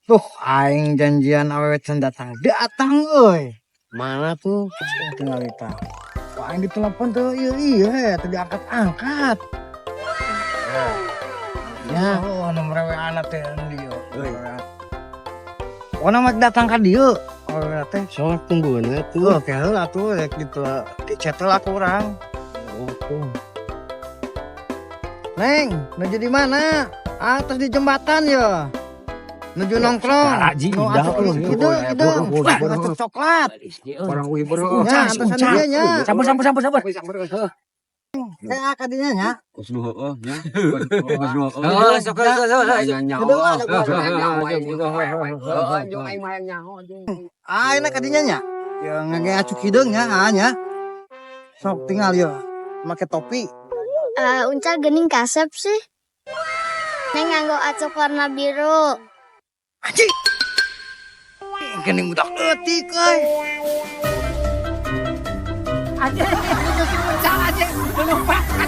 Tuh, aing janjian awewe can datang. Datang euy. Mana tuh? Tinggal kita. Wah, aing ditelepon tuh iya, tadi angkat-angkat. Ya, oh, nomor WA na teh anu dieu. Oh, nama datang ka dieu. Oh, teh. Sok tungguan tuh. Oke, heula tuh rek gitu. Di chat heula ku urang. Oh, tuh. Neng, nuju di mana? Atas di jembatan ya. Nuju nongkrong. Haji, Nu udah, atuh udah, itu, udah, atuh coklat. Orang wih bro. Ya, atas dia nya. Sabar. Saya kadinya nya. Ah, enak kadinya nya. Ya ngage acuk hideung nya, nya. Sok tinggal ya. Make topi. Uncal gening kasep sih. Neng nganggo acuk warna biru. Anjing. Geuning budak leutik euy. Anjing, itu si Uncal anjing. Lupa.